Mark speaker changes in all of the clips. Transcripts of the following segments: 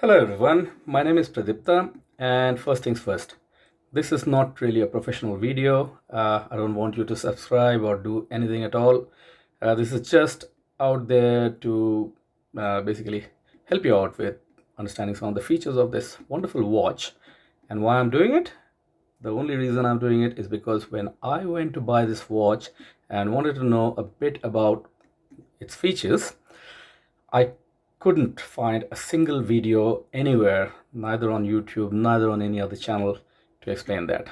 Speaker 1: Hello everyone, my name is Pradipta, and first things first, this is not really a professional video. I don't want you to subscribe or do anything at all. This is just out there to basically help you out with understanding some of the features of this wonderful watch. And why I'm doing it? The only reason I'm doing it is because when I went to buy this watch and wanted to know a bit about its features, I couldn't find a single video anywhere, neither on YouTube, neither on any other channel, to explain that.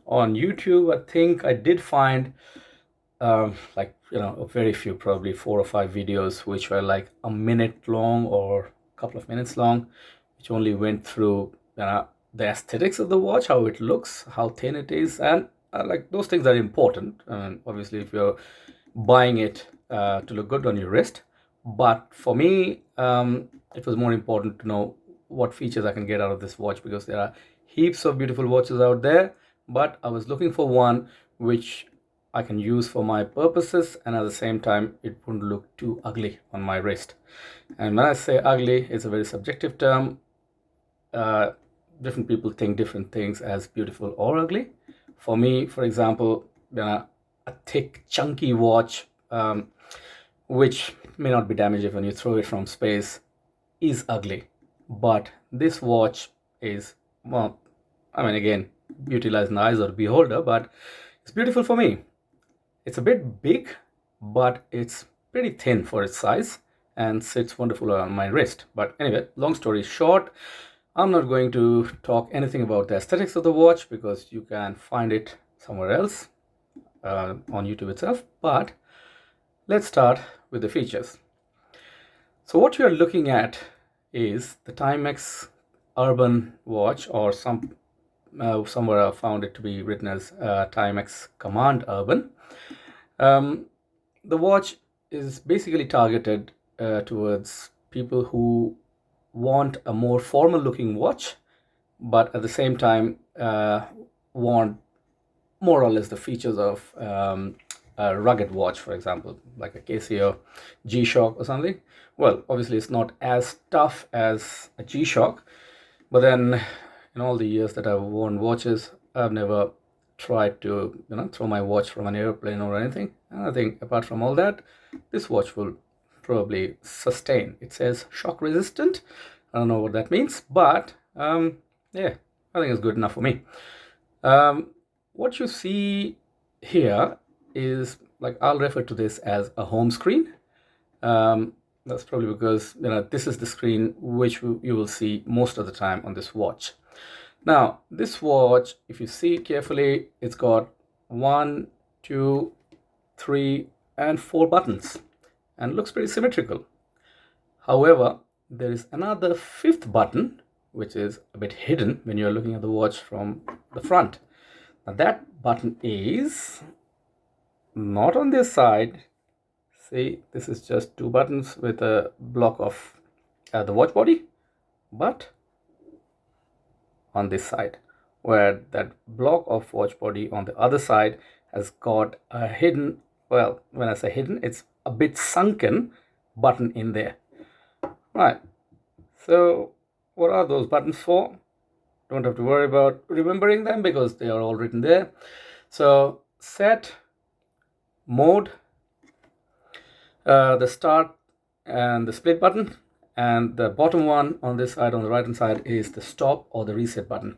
Speaker 1: On YouTube, I think I did find a very few, probably 4 or 5 videos, which were like a minute long or a couple of minutes long, which only went through the aesthetics of the watch, how it looks, how thin it is, and like those things are important. Obviously, if you're buying it to look good on your wrist, but for me, it was more important to know what features I can get out of this watch, because there are heaps of beautiful watches out there, but I was looking for one which I can use for my purposes, and at the same time it wouldn't look too ugly on my wrist. And when I say ugly, it's a very subjective term. Different people think different things as beautiful or ugly. For me, for example, a thick chunky watch, which may not be damaged when you throw it from space, is ugly. But this watch is, well, I mean, again, beauty lies in the eyes of the beholder, but it's beautiful for me. It's a bit big, but it's pretty thin for its size and sits wonderful on my wrist. But anyway, long story short, I'm not going to talk anything about the aesthetics of the watch, because you can find it somewhere else on YouTube itself. But let's start with the features. So what you are looking at is the Timex Urban watch, or somewhere I found it to be written as Timex Command Urban. The watch is basically targeted towards people who want a more formal looking watch, but at the same time want more or less the features of a rugged watch, for example, like a Casio G-Shock or something. Well, obviously it's not as tough as a G-Shock, but then in all the years that I've worn watches, I've never tried to throw my watch from an airplane or anything. And I think apart from all that, this watch will probably sustain. It says shock resistant. I don't know what that means, but yeah, I think it's good enough for me. What you see here is, like, I'll refer to this as a home screen. That's probably because this is the screen which you will see most of the time on this watch. Now, this watch, if you see carefully, it's got 1, 2, 3, and 4 buttons, and looks pretty symmetrical. However, there is another 5th button, which is a bit hidden when you're looking at the watch from the front. Now, that button is not on this side. See, this is just 2 buttons with a block of the watch body, but on this side, where that block of watch body on the other side has got a hidden, well, when I say hidden, it's a bit sunken button in there. Right, so what are those buttons for? Don't have to worry about remembering them, because they are all written there. So set, mode, the start and the split button, and the bottom one on this side, on the right hand side, is the stop or the reset button.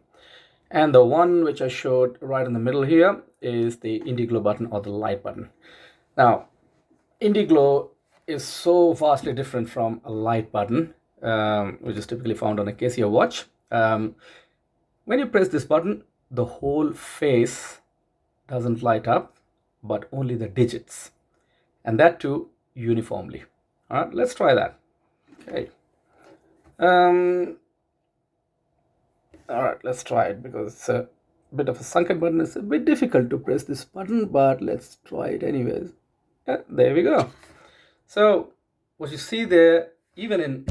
Speaker 1: And the one which I showed right in the middle here is the Indiglo button, or the light button. Now, Indiglo is so vastly different from a light button, which is typically found on a Casio watch. When you press this button, the whole face doesn't light up, but only the digits, and that too uniformly. All right, let's try that. Okay. All right, let's try it, because it's a bit of a sunken button. It's a bit difficult to press this button, but let's try it anyways. Yeah, there we go. So what you see there, even in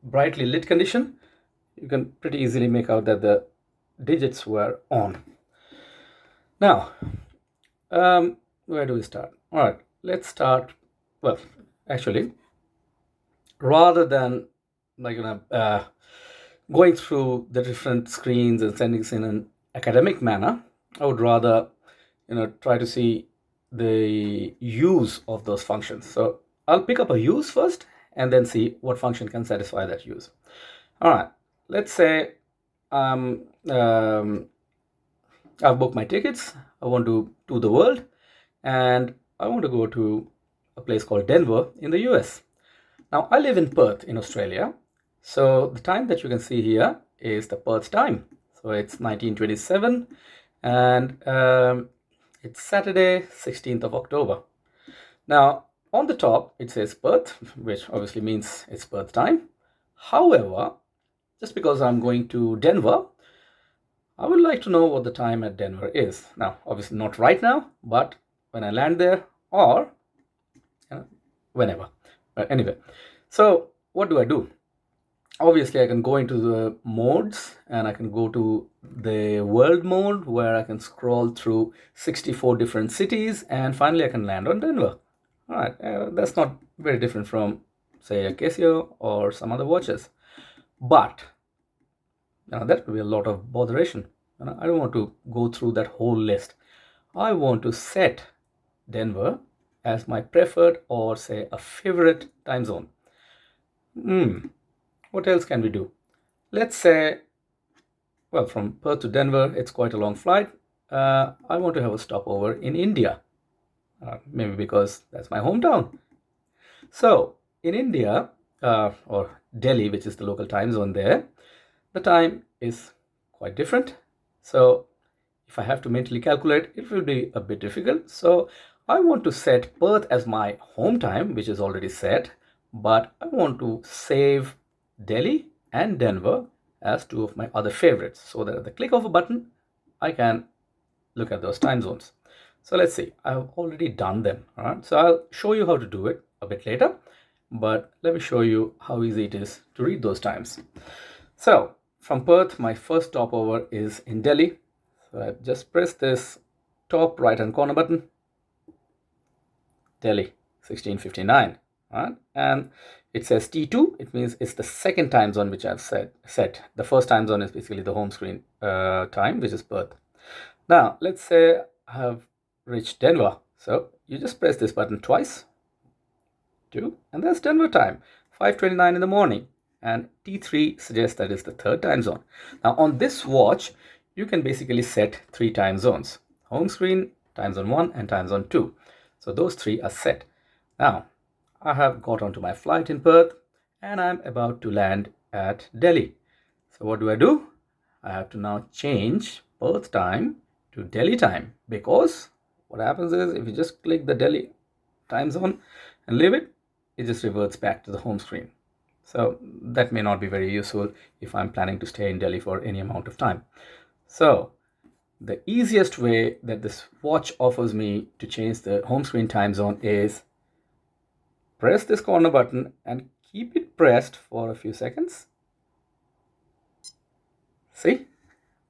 Speaker 1: brightly lit condition, you can pretty easily make out that the digits were on. Now, where do we start? All right, let's start. Well, actually, rather than like going through the different screens and sending this in an academic manner. I would rather try to see the use of those functions. So I'll pick up a use first and then see what function can satisfy that use. All right, let's say I've booked my tickets. I want to tour the world, and I want to go to a place called Denver in the US. Now, I live in Perth in Australia. So the time that you can see here is the Perth time. So it's 1927, and it's Saturday, 16th of October. Now, on the top, it says Perth, which obviously means it's Perth time. However, just because I'm going to Denver, I would like to know what the time at Denver is. Now, obviously not right now, but when I land there or whenever. But anyway, so what do I do? Obviously, I can go into the modes and I can go to the world mode where I can scroll through 64 different cities, and finally I can land on Denver. All right, that's not very different from, say, a Casio or some other watches. But that will be a lot of botheration. I don't want to go through that whole list. I want to set Denver as my preferred or say a favorite time zone. What else can we do? Let's say, well, from Perth to Denver, it's quite a long flight. I want to have a stopover in India, maybe because that's my hometown. So in India, or Delhi, which is the local time zone there, the time is quite different. So if I have to mentally calculate, it will be a bit difficult. So I want to set Perth as my home time, which is already set, but I want to save Delhi and Denver as two of my other favorites, so that at the click of a button, I can look at those time zones. So let's see, I've already done them. All right, so I'll show you how to do it a bit later, but let me show you how easy it is to read those times. So from Perth, my first stopover is in Delhi. So I just press this top right hand corner button, Delhi 1659, right? And it says T2. It means it's the second time zone which I've set. The first time zone is basically the home screen time, which is Perth. Now let's say I have reached Denver. So you just press this button twice, and that's Denver time, 5:29 in the morning. And T3 suggests that is the third time zone. Now on this watch, you can basically set 3 time zones: home screen, time zone 1, and time zone 2. So those 3 are set. Now I have got onto my flight in Perth and I'm about to land at Delhi. So what do? I have to now change Perth time to Delhi time, because what happens is if you just click the Delhi time zone and leave it, it just reverts back to the home screen. So that may not be very useful if I'm planning to stay in Delhi for any amount of time. So the easiest way that this watch offers me to change the home screen time zone is press this corner button and keep it pressed for a few seconds. See?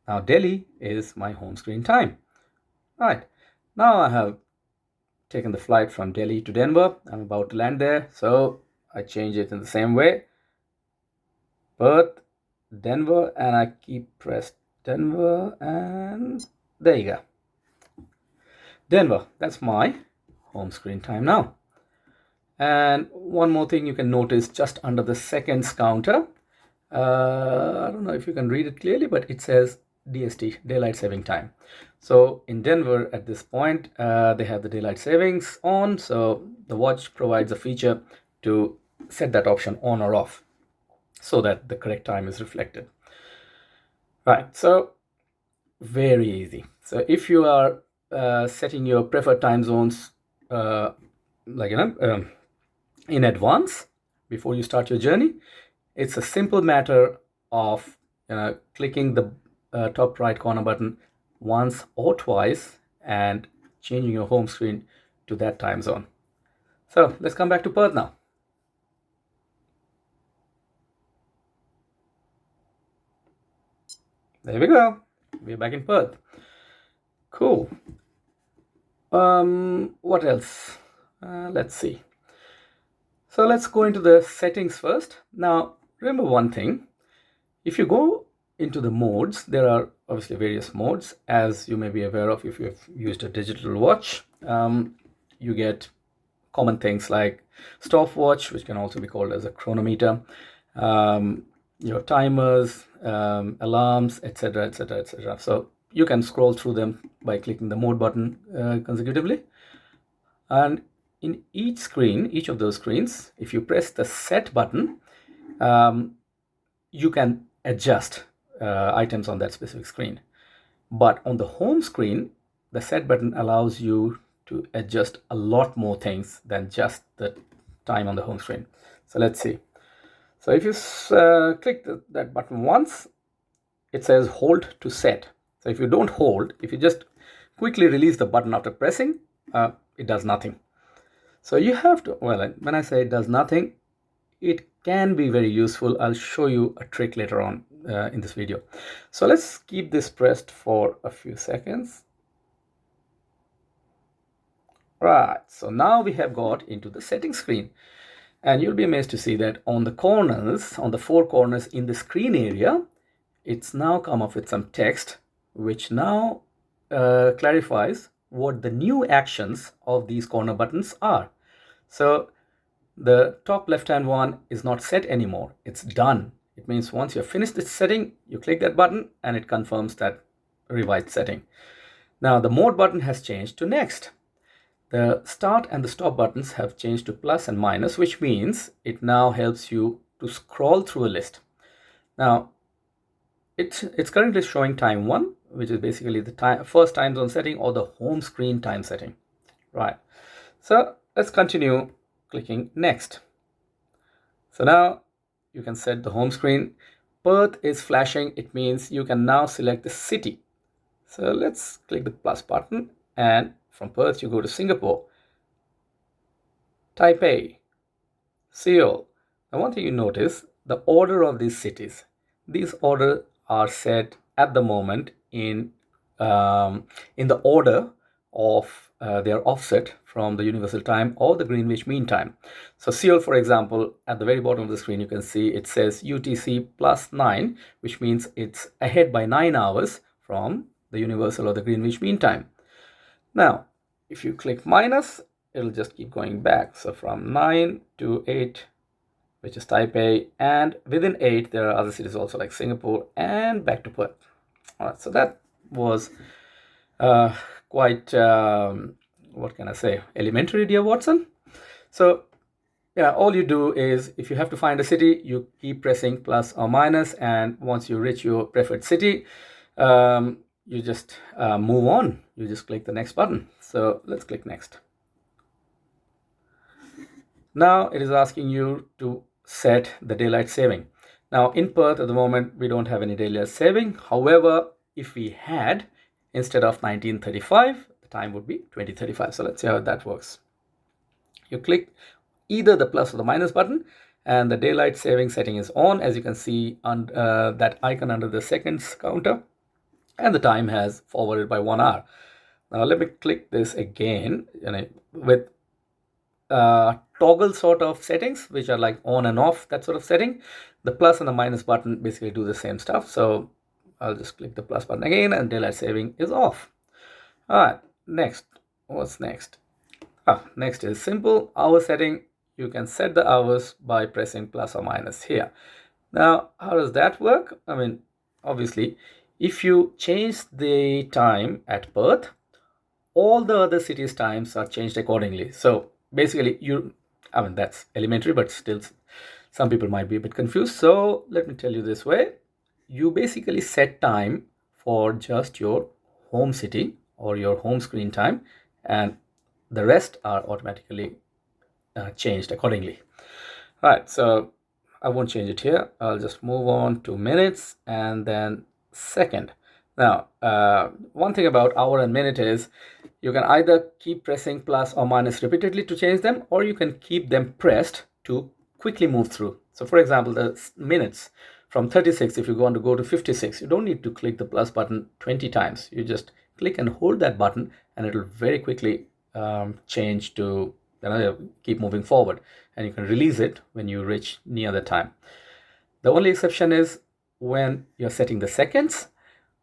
Speaker 1: Now Delhi is my home screen time. Right. Now I have taken the flight from Delhi to Denver. I'm about to land there. So I change it in the same way. Perth, Denver, and I keep pressed Denver, and there you go. Denver, that's my home screen time now. And one more thing you can notice just under the seconds counter. I don't know if you can read it clearly, but it says DST, Daylight Saving Time. So in Denver at this point, they have the daylight savings on. So the watch provides a feature to set that option on or off so that the correct time is reflected. Right, so very easy. So if you are setting your preferred time zones in advance before you start your journey, it's a simple matter of clicking the top right corner button once or twice and changing your home screen to that time zone. So let's come back to Perth now. There we go. We're back in Perth. Cool. What else? Let's see. So let's go into the settings first. Now, remember one thing. If you go into the modes, there are obviously various modes, as you may be aware of if you've used a digital watch. You get common things like stopwatch, which can also be called as a chronometer, your timers, alarms, etc., etc., etc. So you can scroll through them by clicking the mode button consecutively. And in each screen, each of those screens, if you press the set button, you can adjust items on that specific screen. But on the home screen, the set button allows you to adjust a lot more things than just the time on the home screen. So let's see. So if you click that button once, it says hold to set. So if you don't hold, if you just quickly release the button after pressing, it does nothing. So you have to, well, when I say it does nothing, it can be very useful. I'll show you a trick later on in this video. So let's keep this pressed for a few seconds. Right, so now we have got into the settings screen. And you'll be amazed to see that on the corners, on the four corners in the screen area, it's now come up with some text, which now clarifies what the new actions of these corner buttons are. So the top left-hand one is not set anymore. It's done. It means once you've finished this setting, you click that button and it confirms that revised setting. Now the mode button has changed to next. The start and the stop buttons have changed to plus and minus, which means it now helps you to scroll through a list. Now, it's currently showing time 1, which is basically the first time zone setting or the home screen time setting. Right. So let's continue clicking next. So now you can set the home screen. Perth is flashing. It means you can now select the city. So let's click the plus button, and from Perth you go to Singapore, Taipei, Seoul. Now one thing you notice, the order of these cities. These orders are set at the moment in the order of their offset from the Universal Time or the Greenwich Mean Time. So Seoul, for example, at the very bottom of the screen, you can see it says UTC +9, which means it's ahead by 9 hours from the Universal or the Greenwich Mean Time. Now, if you click minus, it'll just keep going back. So from 9 to 8, which is Taipei, and within 8, there are other cities also like Singapore, and back to Perth. All right, so that was quite, what can I say, elementary, dear Watson. So yeah, all you do is, if you have to find a city, you keep pressing plus or minus, and once you reach your preferred city, you just move on. You just click the next button. So let's click next. Now it is asking you to set the daylight saving. Now in Perth at the moment, we don't have any daylight saving. However, if we had, instead of 1935, the time would be 2035. So let's see how that works. You click either the plus or the minus button, and the daylight saving setting is on, as you can see on that icon under the seconds counter, and the time has forwarded by 1 hour. Now let me click this again, with toggle sort of settings, which are like on and off, that sort of setting. The plus and the minus button basically do the same stuff. So I'll just click the plus button again, and daylight saving is off. All right, next. What's next? Next is simple hour setting. You can set the hours by pressing plus or minus here. Now, how does that work? I mean, obviously, if you change the time at Perth, all the other cities' times are changed accordingly. So basically, that's elementary, but still some people might be a bit confused. So let me tell you this way. You basically set time for just your home city or your home screen time, and the rest are automatically changed accordingly. All right, so I won't change it here. I'll just move on to minutes and then second. Now, one thing about hour and minute is you can either keep pressing plus or minus repeatedly to change them, or you can keep them pressed to quickly move through. So for example, the minutes from 36, if you want to go to 56, you don't need to click the plus button 20 times. You just click and hold that button, and it will very quickly change to keep moving forward, and you can release it when you reach near the time. The only exception is when you're setting the seconds.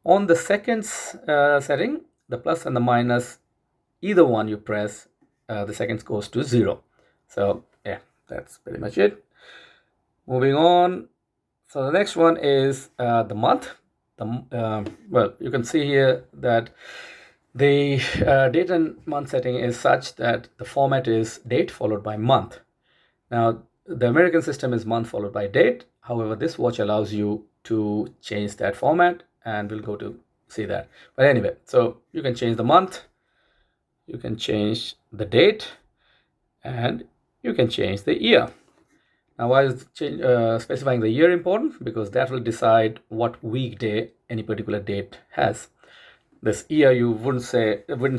Speaker 1: On the seconds setting, the plus and the minus, either one you press, the seconds goes to 0. So yeah, that's pretty much it. Moving on. So the next one is the month. Well, you can see here that the date and month setting is such that the format is date followed by month. Now, the American system is month followed by date. However, this watch allows you to change that format, and we'll go to see that. But anyway, so you can change the month, you can change the date, and you can change the year. Now, why is specifying the year important? Because that will decide what weekday any particular date has. This year you wouldn't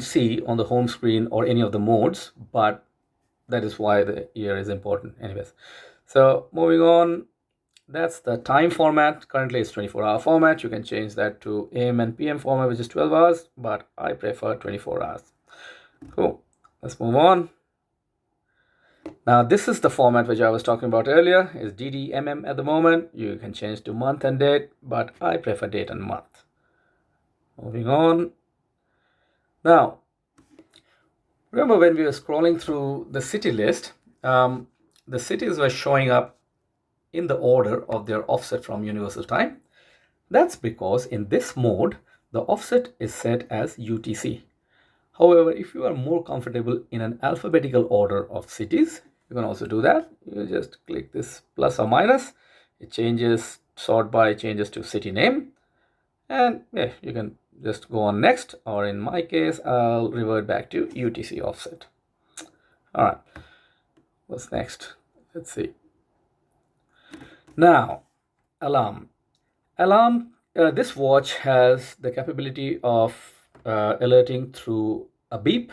Speaker 1: see on the home screen or any of the modes, but that is why the year is important anyways. So moving on, that's the time format. Currently it's 24-hour format. You can change that to AM and PM format, which is 12 hours, but I prefer 24 hours. Cool. Let's move on. Now this is the format which I was talking about earlier, is DDMM at the moment. You can change to month and date, but I prefer date and month. Moving on. Now, remember when we were scrolling through the city list, the cities were showing up in the order of their offset from universal time. That's because in this mode, the offset is set as UTC. However, if you are more comfortable in an alphabetical order of cities, you can also do that. You just click this plus or minus. It changes, sort by changes to city name. And yeah, you can just go on next, or in my case, I'll revert back to UTC offset. All right, what's next? Let's see. Now, alarm. This watch has the capability of alerting through a beep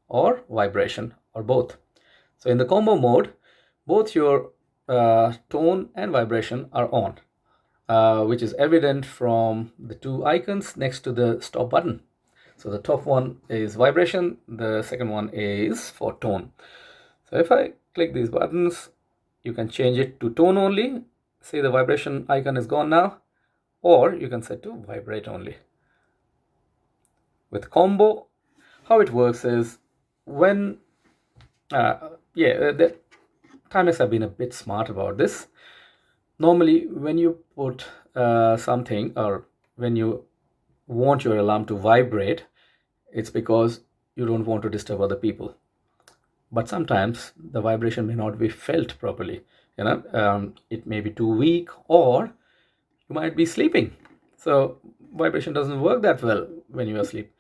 Speaker 1: or vibration or both. So in the combo mode, both your tone and vibration are on. Which is evident from the two icons next to the stop button. So the top one is vibration, the second one is for tone. So if I click these buttons, you can change it to tone only. See, the vibration icon is gone now, or you can set to vibrate only. With combo, how it works is when, the Timex have been a bit smart about this. Normally, when you put something, or when you want your alarm to vibrate, it's because you don't want to disturb other people. But sometimes the vibration may not be felt properly. It may be too weak, or you might be sleeping. So vibration doesn't work that well when you are asleep.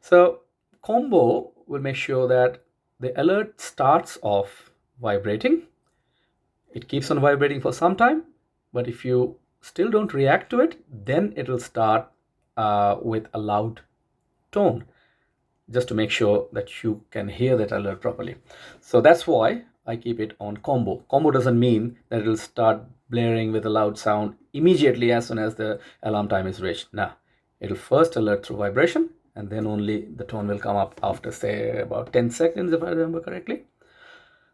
Speaker 1: So combo will make sure that the alert starts off vibrating. It keeps on vibrating for some time, but if you still don't react to it, then it will start with a loud tone, just to make sure that you can hear that alert properly. So that's why I keep it on combo. Combo doesn't mean that it will start blaring with a loud sound immediately as soon as the alarm time is reached. Now, it will first alert through vibration, and then only the tone will come up after, say, about 10 seconds, if I remember correctly.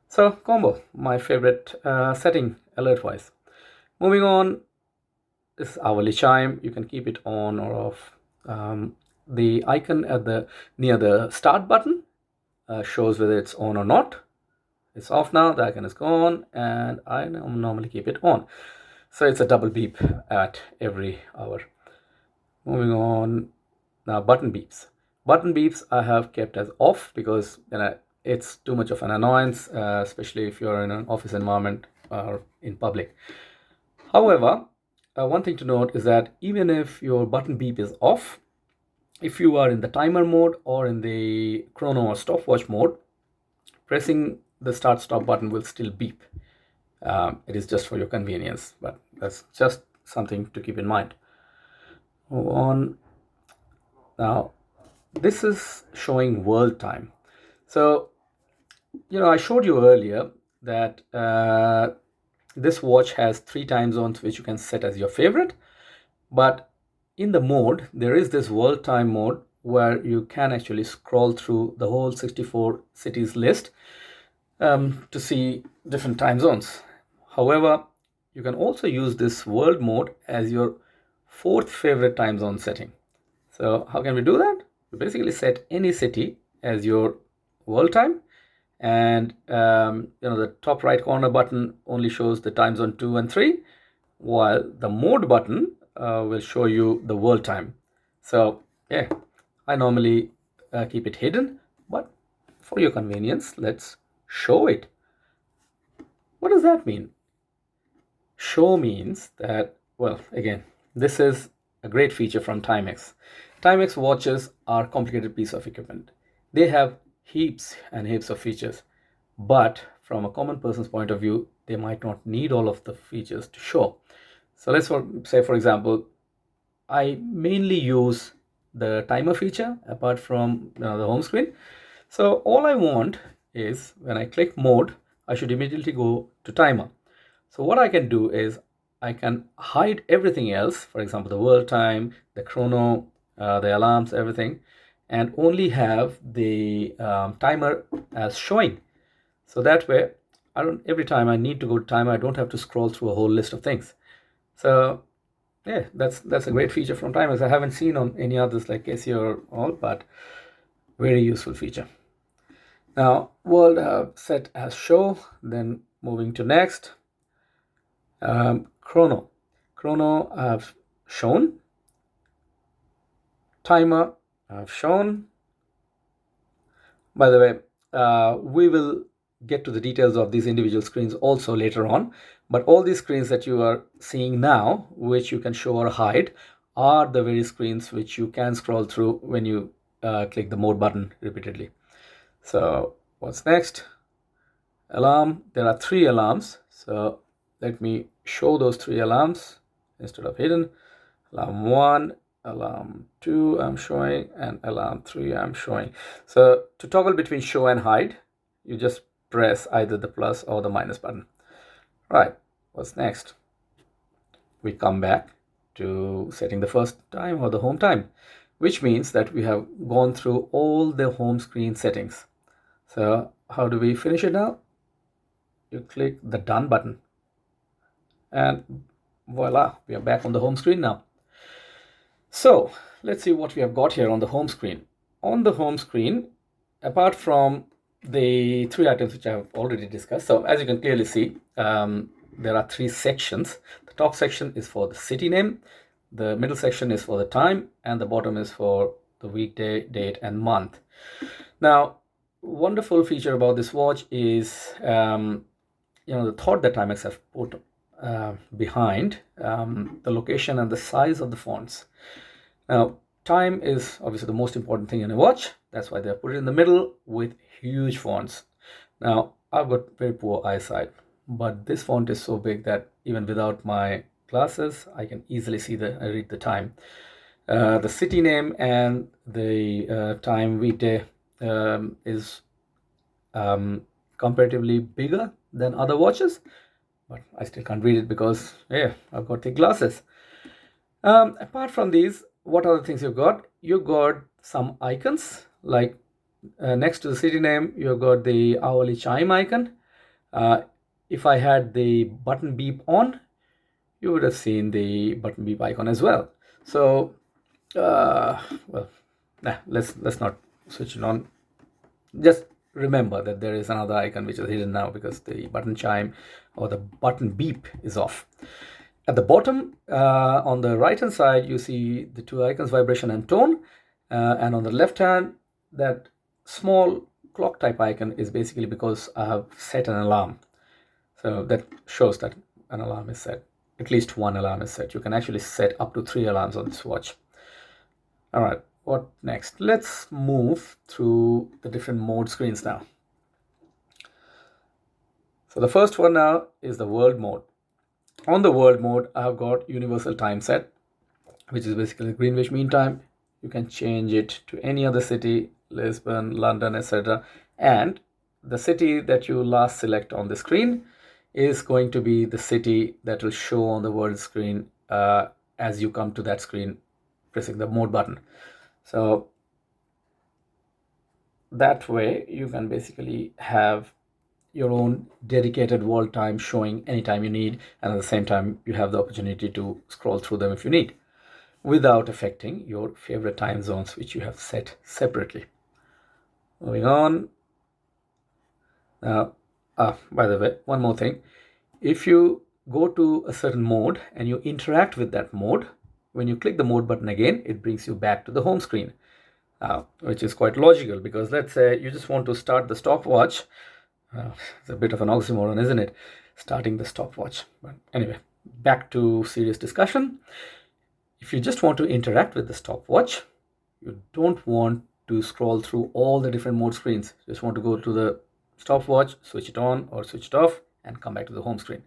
Speaker 1: So combo, my favorite setting alert wise. Moving on, this hourly chime, you can keep it on or off. The icon at near the start button shows whether it's on or not. It's off now, the icon is gone, and I normally keep it on. So it's a double beep at every hour. Moving on, now button beeps. Button beeps I have kept as off because it's too much of an annoyance, especially if you're in an office environment or in public. However, one thing to note is that even if your button beep is off, if you are in the timer mode or in the chrono or stopwatch mode, pressing the start stop button will still beep. It is just for your convenience, but that's just something to keep in mind. Move on. Now, this is showing world time. So, I showed you earlier that this watch has 3 time zones which you can set as your favorite, but in the mode there is this world time mode where you can actually scroll through the whole 64 cities list to see different time zones. However, you can also use this world mode as your fourth favorite time zone setting. So how can we do that? You basically set any city as your world time, and the top right corner button only shows the time zone 2 and 3, while the mode button will show you the world time. So yeah, I normally keep it hidden, but for your convenience, let's show it. What does that mean? Show means that, well, again, this is a great feature from Timex. Timex watches are a complicated piece of equipment. They have heaps and heaps of features, but from a common person's point of view, they might not need all of the features to show. So let's say, for example, I mainly use the timer feature apart from the home screen. So all I want is when I click mode, I should immediately go to timer. So what I can do is I can hide everything else, for example, the world time, the chrono, the alarms, everything, and only have the timer as showing. So that way, every time I need to go to timer, I don't have to scroll through a whole list of things. So yeah, that's a great feature from Timex. I haven't seen on any others like Casey or all, but very useful feature. Now, world set as show, then moving to next. Chrono. Chrono I've shown. Timer I've shown. By the way, we will get to the details of these individual screens also later on, but all these screens that you are seeing now, which you can show or hide, are the very screens which you can scroll through when you click the mode button repeatedly. So what's next? Alarm. There are 3 alarms, so let me show those 3 alarms instead of hidden. Alarm 1, alarm 2 I'm showing, and alarm 3 I'm showing. So to toggle between show and hide, you just press either the plus or the minus button. Right, what's next? We come back to setting the first time or the home time, which means that we have gone through all the home screen settings. So how do we finish it now? You click the done button, and voila, we are back on the home screen now. So let's see what we have got here on the home screen. On the home screen, apart from the 3 items which I have already discussed, so as you can clearly see, there are 3 sections. The top section is for the city name, the middle section is for the time, and the bottom is for the weekday, date, and month. Now, wonderful feature about this watch is the thought that Timex have put behind the location and the size of the fonts. Now, time is obviously the most important thing in a watch. That's why they put it in the middle with huge fonts. Now, I've got very poor eyesight, but this font is so big that even without my glasses, I can easily read the time. The city name and the time weekday is comparatively bigger than other watches, but I still can't read it because I've got the glasses. Apart from these, what other things you've got? You got some icons, like next to the city name, you've got the hourly chime icon. If I had the button beep on, you would have seen the button beep icon as well. So let's not switch it on. Just remember that there is another icon which is hidden now because the button chime or the button beep is off. At the bottom, on the right hand side, you see the 2 icons, vibration and tone, and on the left hand, that small clock type icon is basically because I have set an alarm. So that shows that an alarm is set. At least 1 alarm is set. You can actually set up to 3 alarms on this watch. All right, what next? Let's move through the different mode screens now. So the first one now is the world mode. On the world mode, I have got universal time set, which is basically Greenwich Mean Time. You can change it to any other city, Lisbon, London, etc. And the city that you last select on the screen is going to be the city that will show on the world screen as you come to that screen pressing the mode button. So that way you can basically have your own dedicated wall time showing anytime you need, and at the same time you have the opportunity to scroll through them if you need, without affecting your favorite time zones which you have set separately. Moving on. Now, by the way, one more thing. If you go to a certain mode and you interact with that mode, when you click the mode button again, it brings you back to the home screen, which is quite logical, because let's say you just want to start the stopwatch. It's a bit of an oxymoron, isn't it? Starting the stopwatch. But anyway, back to serious discussion. If you just want to interact with the stopwatch, you don't want to scroll through all the different mode screens. You just want to go to the stopwatch, switch it on or switch it off, and come back to the home screen.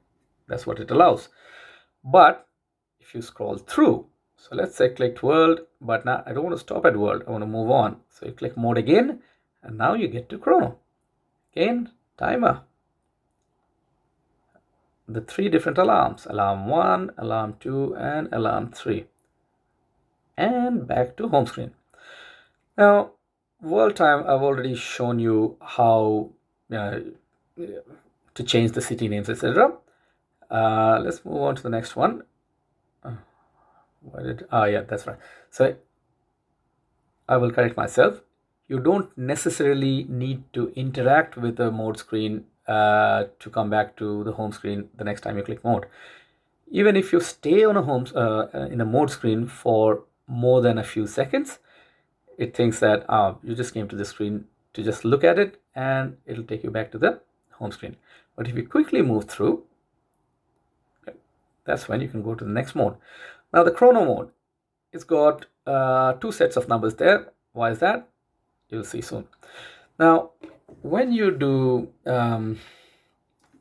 Speaker 1: That's what it allows. But if you scroll through, so let's say clicked world, but now I don't want to stop at world, I want to move on. So you click mode again, and now you get to chrono. Again, timer. The 3 different alarms, alarm 1, alarm 2, and alarm 3. And back to home screen. Now, world time, I've already shown you how to change the city names, etc. Let's move on to the next one. Yeah, that's right. So I will correct myself. You don't necessarily need to interact with the mode screen to come back to the home screen the next time you click mode. Even if you stay on in a mode screen for more than a few seconds, it thinks that you just came to the screen to just look at it, and it'll take you back to the home screen. But if you quickly move through, that's when you can go to the next mode. Now the chrono mode, it's got 2 sets of numbers there. Why is that? You'll see soon. Now, when you do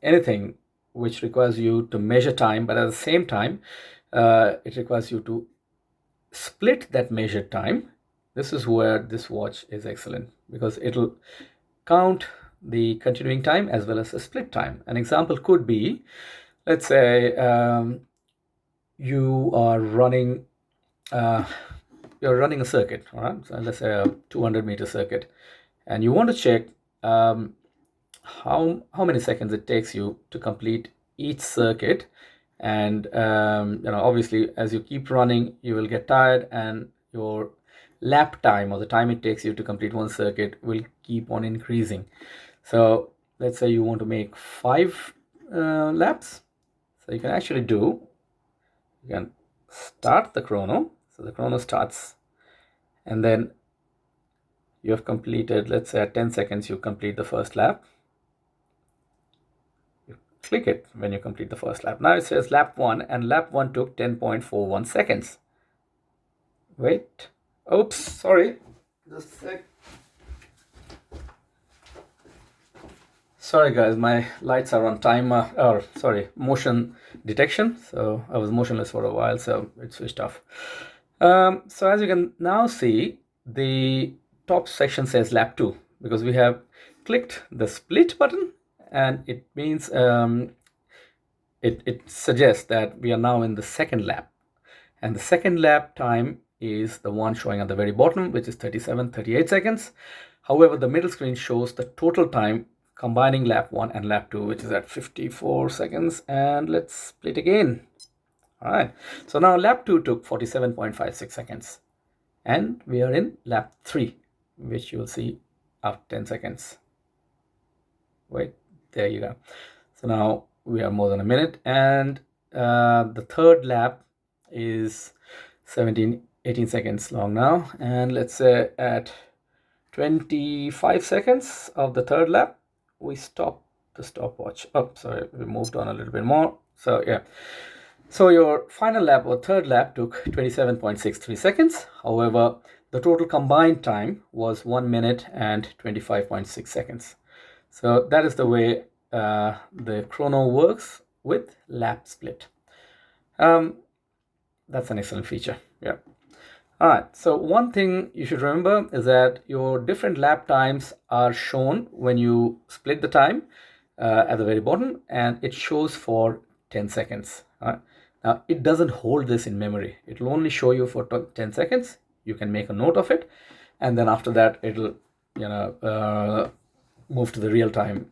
Speaker 1: anything which requires you to measure time, but at the same time, it requires you to split that measured time. This is where this watch is excellent, because it'll count the continuing time as well as the split time. An example could be, let's say you are running a circuit, all right? So let's say a 200-meter circuit, and you want to check how many seconds it takes you to complete each circuit. And obviously, as you keep running, you will get tired, and your lap time, or the time it takes you to complete one circuit, will keep on increasing. So let's say you want to make 5 laps. So you can actually you can start the chrono. So the chrono starts, and then you have completed, let's say at 10 seconds, you complete the first lap. You click it when you complete the first lap. Now it says lap 1, and lap 1 took 10.41 seconds. Wait. Oops, sorry. Just a sec. Sorry guys, my lights are on motion detection. So I was motionless for a while, so it switched off. So as you can now see, the top section says lap 2, because we have clicked the split button, and it means it suggests that we are now in the second lap, and the second lap time is the one showing at the very bottom, which is 38 seconds. However, the middle screen shows the total time combining lap 1 and lap 2, which is at 54 seconds. And let's split again. All right, so now lap 2 took 47.56 seconds, and we are in lap 3, which you'll see after 10 seconds. Wait, there you go. So now we are more than a minute, and the third lap is 18 seconds long now, and let's say at 25 seconds of the third lap, we stop the stopwatch. Oh, sorry, we moved on a little bit more. So yeah, so your final lap or third lap took 27.63 seconds. However, the total combined time was 1 minute and 25.6 seconds. So that is the way the chrono works with lap split. That's an excellent feature. Yeah. All right, so one thing you should remember is that your different lap times are shown when you split the time at the very bottom, and it shows for 10 seconds. All right? Now, it doesn't hold this in memory. It will only show you for 10 seconds. You can make a note of it, and then after that, it'll move to the real time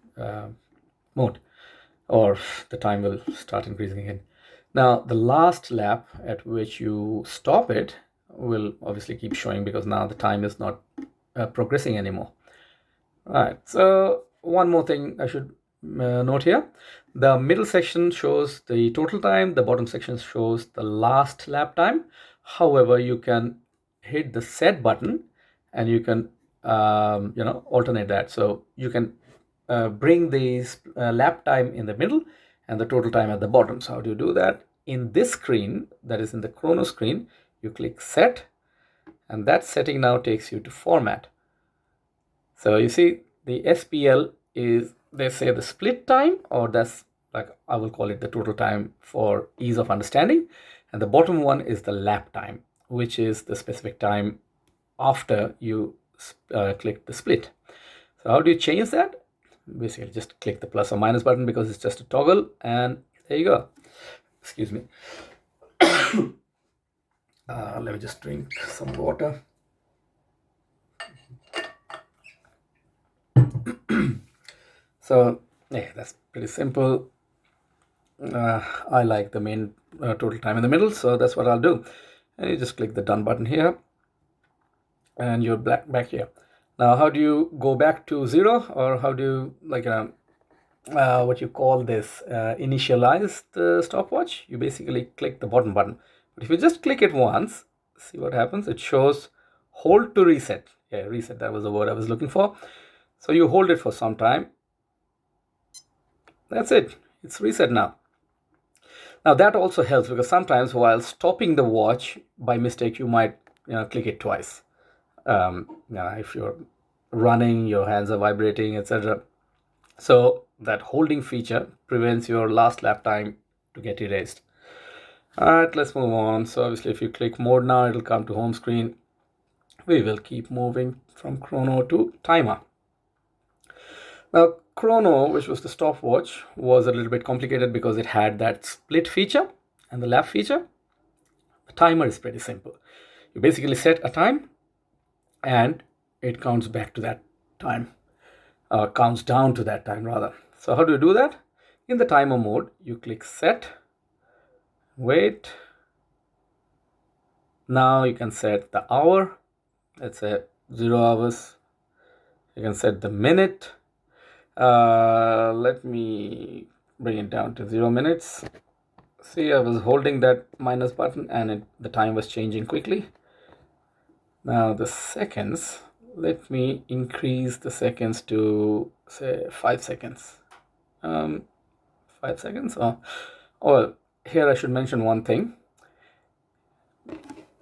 Speaker 1: mode, or the time will start increasing again. Now, the last lap at which you stop it will obviously keep showing, because now the time is not progressing anymore. All right, so one more thing I should note here. The middle section shows the total time, the bottom section shows the last lap time. However, you can hit the set button and you can alternate that. So you can bring these lap time in the middle and the total time at the bottom. So how do you do that? In this screen, that is in the chrono screen, you click set, and that setting now takes you to format. So you see the SPL is, they say, the split time, or that's like, I will call it the total time for ease of understanding. And the bottom one is the lap time, which is the specific time after you click the split. So how do you change that? Basically just click the plus or minus button, because it's just a toggle, and there you go. Excuse me. Let me just drink some water. So yeah, that's pretty simple. I like the main total time in the middle, so that's what I'll do. And you just click the done button here, and you're back here. Now, how do you go back to 0, or how do you, like, what you call this, initialize the stopwatch? You basically click the bottom button. But if you just click it once, see what happens. It shows hold to reset. Yeah, reset, that was the word I was looking for. So you hold it for some time. That's it. It's reset now. Now that also helps, because sometimes while stopping the watch by mistake, you might click it twice. If you're running, your hands are vibrating, etc. So that holding feature prevents your last lap time to get erased. All right, let's move on. So obviously, if you click mode now, it'll come to home screen. We will keep moving from chrono to timer. Now, chrono, which was the stopwatch, was a little bit complicated because it had that split feature and the lap feature. The timer is pretty simple. You basically set a time and it counts back to that time, counts down to that time rather. So how do you do that? In the timer mode, you click set, wait. Now you can set the hour, let's say 0 hours. You can set the minute. Let me bring it down to 0 minutes. See, I was holding that minus button and the time was changing quickly. Now the seconds, let me increase the seconds to, say, 5 seconds. 5 seconds. Oh, here I should mention one thing.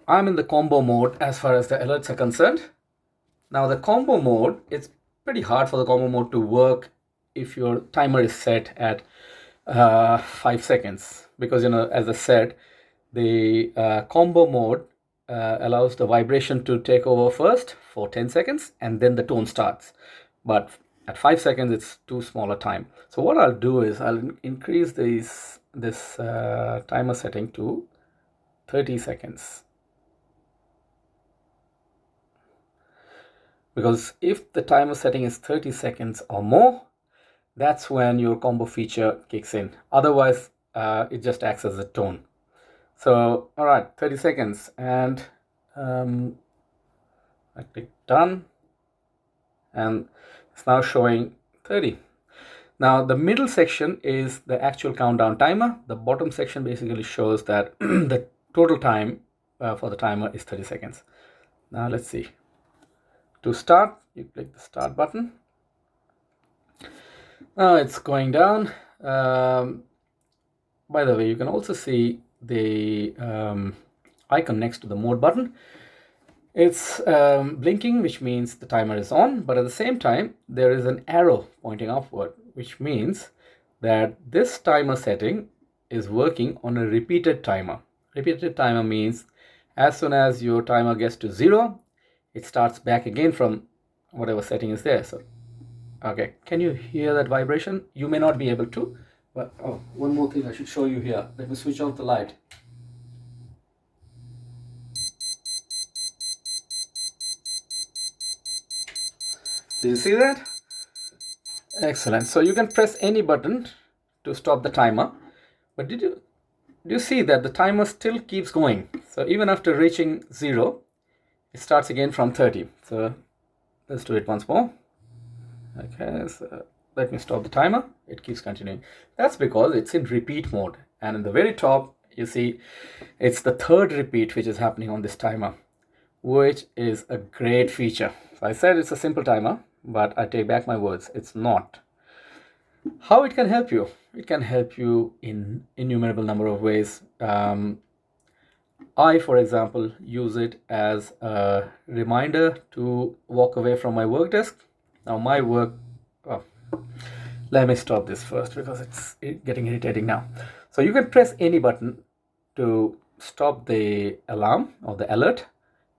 Speaker 1: I'm in the combo mode as far as the alerts are concerned. Now the combo mode, it's pretty hard for the combo mode to work if your timer is set at 5 seconds, because as I said, the combo mode allows the vibration to take over first for 10 seconds and then the tone starts. But at 5 seconds, it's too small a time. So what I'll do is I'll increase this timer setting to 30 seconds. Because if the timer setting is 30 seconds or more, that's when your combo feature kicks in. Otherwise, it just acts as a tone. So, all right, 30 seconds, and I click done, and it's now showing 30. Now, the middle section is the actual countdown timer. The bottom section basically shows that the total time for the timer is 30 seconds. Now, let's see. To start, you click the start button. Now it's going down. By the way, you can also see the icon next to the mode button. It's blinking, which means the timer is on, but at the same time, there is an arrow pointing upward, which means that this timer setting is working on a repeated timer. Repeated timer means as soon as your timer gets to 0, it starts back again from whatever setting is there. So, okay, can you hear that vibration? You may not be able to, but one more thing I should show you here. Let me switch off the light. Do you see that? Excellent. So you can press any button to stop the timer, but do you see that the timer still keeps going? So even after reaching 0, it starts again from 30. So let's do it once more. Okay, so let me stop the timer. It keeps continuing. That's because it's in repeat mode. And in the very top, you see it's the third repeat which is happening on this timer, which is a great feature. So I said it's a simple timer, but I take back my words. It's not. How it can help you? It can help you in innumerable number of ways. I, for example, use it as a reminder to walk away from my work desk. Now my work, oh, let me stop this first because it's getting irritating now. So you can press any button to stop the alarm or the alert,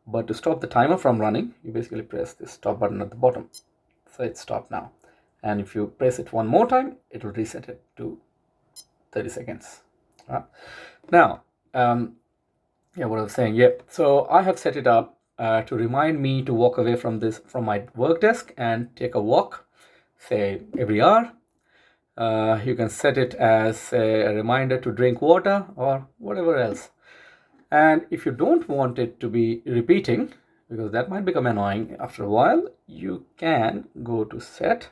Speaker 1: but to stop the timer from running, you basically press this stop button at the bottom. So it's stopped now. And if you press it one more time, it will reset it to 30 seconds. Now, yeah, what I was saying, yeah. So I have set it up to remind me to walk away from my work desk and take a walk, say every hour. You can set it as a reminder to drink water or whatever else. And if you don't want it to be repeating, because that might become annoying after a while, you can go to set.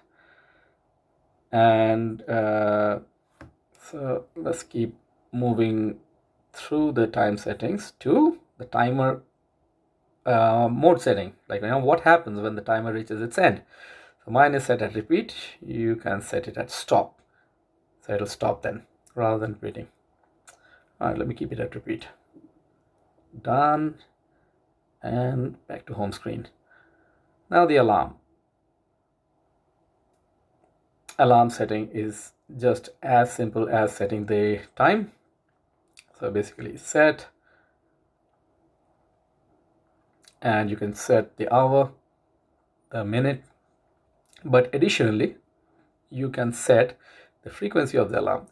Speaker 1: And so let's keep moving through the time settings to the timer mode setting. Like, what happens when the timer reaches its end. So mine is set at repeat. You can set it at stop. So it'll stop then rather than repeating. All right, let me keep it at repeat. Done. And back to home screen. Now the alarm. Alarm setting is just as simple as setting the time. So basically set, and you can set the hour, the minute, but additionally you can set the frequency of the alarm.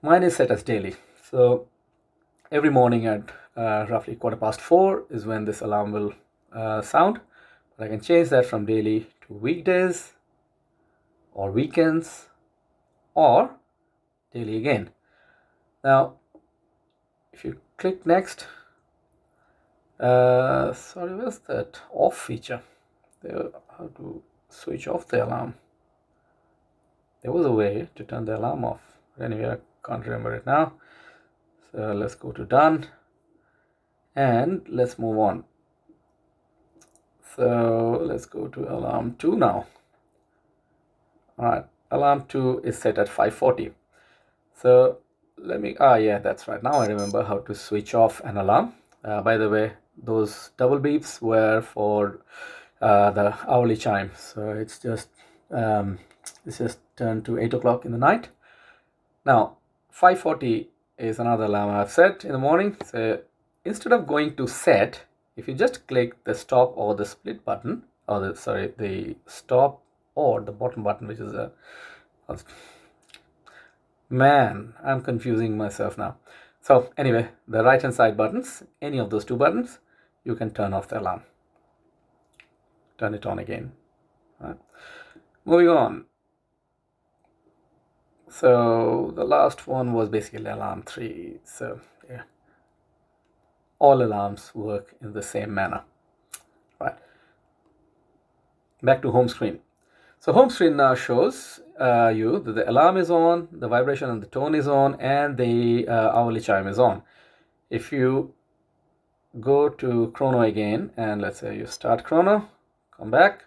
Speaker 1: Mine is set as daily. So every morning at roughly 4:15 is when this alarm will sound. But I can change that from daily to weekdays or weekends or daily again. Now if you click next, sorry, where's that off feature? How to switch off the alarm? There was a way to turn the alarm off. But anyway, I can't remember it now. So let's go to done and let's move on. So let's go to alarm 2 now. All right, alarm 2 is set at 5:40. So let me, yeah, that's right. Now I remember how to switch off an alarm. By the way, those double beeps were for the hourly chime. So it's just turned to 8 o'clock in the night. Now 5:40 is another alarm I've set in the morning. So instead of going to set, if you just click the stop or the split button, or the stop or the bottom button, which is man, I'm confusing myself now. So anyway, the right hand side buttons, any of those two buttons, you can turn off the alarm. Turn it on again. Right. Moving on. So the last one was basically alarm 3. So yeah, all alarms work in the same manner. Right. Back to home screen. So home screen now shows you that the alarm is on, the vibration and the tone is on, and the hourly chime is on. If you go to chrono again, and let's say you start chrono, come back,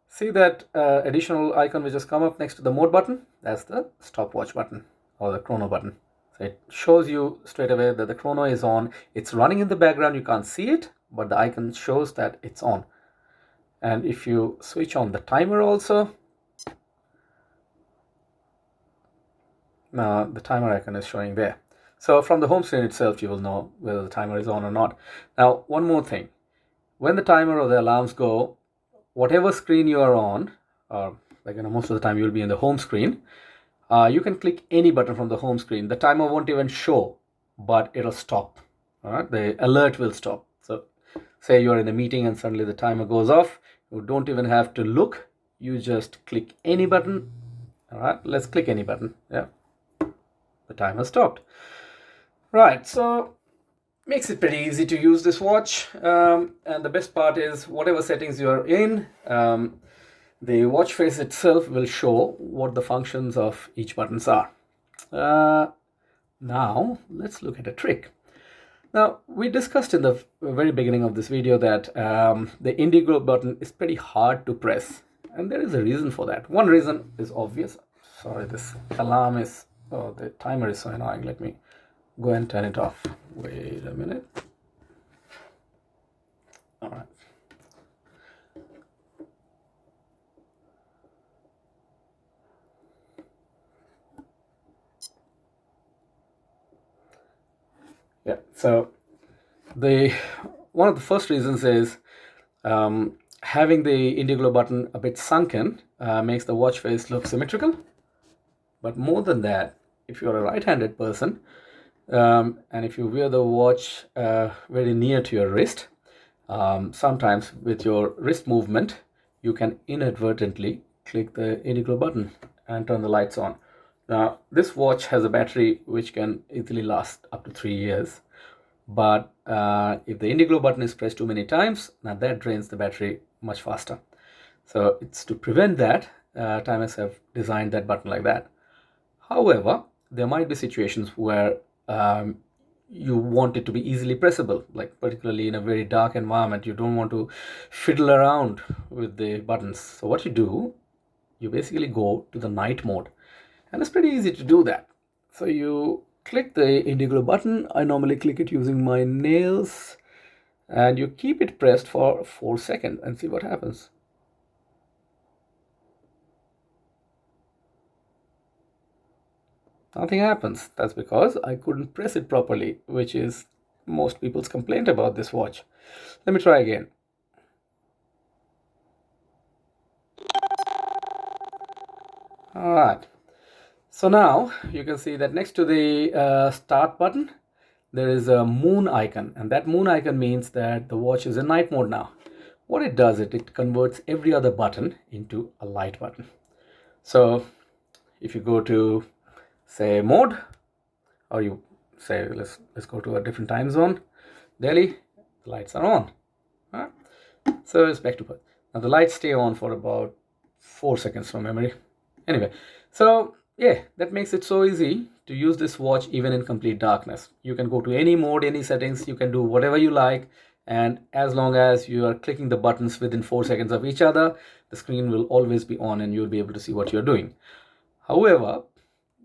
Speaker 1: see that additional icon which has come up next to the mode button? That's the stopwatch button or the chrono button. So it shows you straight away that the chrono is on. It's running in the background, you can't see it, but the icon shows that it's on. And if you switch on the timer also, now the timer icon is showing there. So from the home screen itself, you will know whether the timer is on or not. Now, one more thing. When the timer or the alarms go, whatever screen you are on, or most of the time you'll be in the home screen, you can click any button from the home screen. The timer won't even show, but it'll stop. All right, the alert will stop. So say you're in a meeting and suddenly the timer goes off, you don't even have to look. You just click any button All right, let's click any button. Yeah, the timer stopped. Right, so makes it pretty easy to use this watch. And the best part is whatever settings you are in, the watch face itself will show what the functions of each buttons are. Now let's look at a trick. Now, we discussed in the very beginning of this video that the indigo button is pretty hard to press, and there is a reason for that. One reason is obvious. Sorry, this alarm is, oh, the timer is so annoying. Let me go and turn it off. Wait a minute. All right. Yeah, so one of the first reasons is having the indigo button a bit sunken makes the watch face look symmetrical. But more than that, if you're a right-handed person and if you wear the watch very near to your wrist, sometimes with your wrist movement, you can inadvertently click the indigo button and turn the lights on. Now, this watch has a battery which can easily last up to 3 years. But if the indigo button is pressed too many times, now that drains the battery much faster. So it's to prevent that, Timex have designed that button like that. However, there might be situations where you want it to be easily pressable, like particularly in a very dark environment. You don't want to fiddle around with the buttons. So what you do, you basically go to the night mode. And it's pretty easy to do that. So you click the indigo button. I normally click it using my nails. And you keep it pressed for 4 seconds and see what happens. Nothing happens. That's because I couldn't press it properly, which is most people's complaint about this watch. Let me try again. All right. So now you can see that next to the start button, there is a moon icon, and that moon icon means that the watch is in night mode now. What it does, it converts every other button into a light button. So if you go to, say, mode, or you say let's go to a different time zone, Delhi, the lights are on. Huh? So it's back to birth. Now the lights stay on for about 4 seconds from memory. Anyway, so yeah, that makes it so easy to use this watch even in complete darkness. You can go to any mode, any settings, you can do whatever you like, and as long as you are clicking the buttons within 4 seconds of each other, the screen will always be on and you'll be able to see what you're doing. However,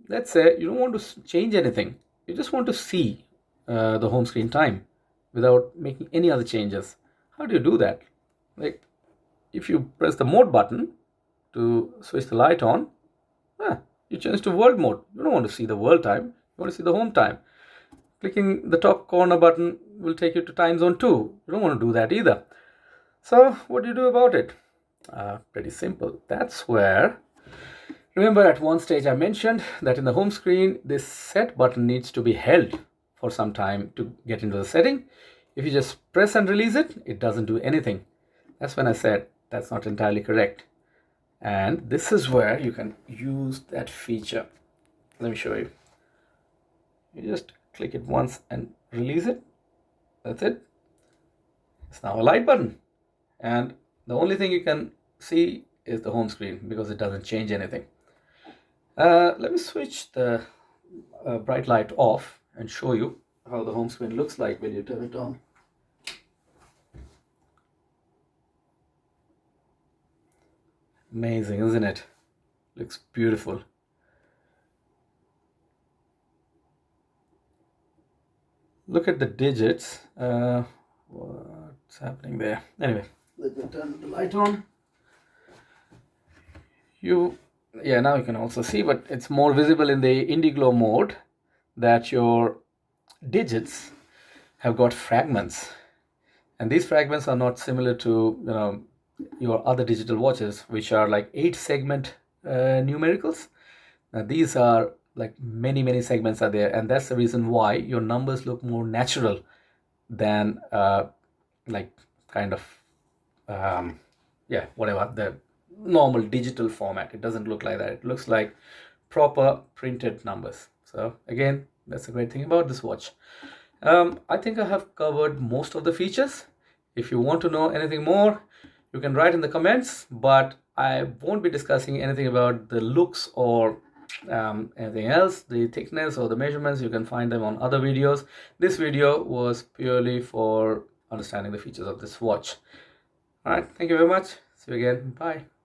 Speaker 1: let's say you don't want to change anything. You just want to see the home screen time without making any other changes. How do you do that? Like, if you press the mode button to switch the light on, you change to world mode. You don't want to see the world time. You want to see the home time. Clicking the top corner button will take you to time zone 2. You don't want to do that either. So what do you do about it? Pretty simple. That's where, remember at one stage I mentioned that in the home screen, this set button needs to be held for some time to get into the setting. If you just press and release it, it doesn't do anything. That's when I said that's not entirely correct. And this is where you can use that feature. Let me show you. You just click it once and release it. That's it. It's now a light button. And the only thing you can see is the home screen because it doesn't change anything. Let me switch the bright light off and show you how the home screen looks like when you turn it on. Amazing, isn't it? Looks beautiful. Look at the digits. What's happening there? Anyway, let me turn the light on. Now you can also see, but it's more visible in the Indiglo mode that your digits have got fragments. And these fragments are not similar to your other digital watches, which are like 8-segment numericals. Now these are like many segments are there, and that's the reason why your numbers look more natural than like kind of whatever the normal digital format. It doesn't look like that. It looks like proper printed numbers. So again, that's a great thing about this watch. I think I have covered most of the features. If you want to know anything more, you can write in the comments, but I won't be discussing anything about the looks or anything else. The thickness or the measurements, you can find them on other videos. This video was purely for understanding the features of this watch. All right, thank you very much. See you again. Bye.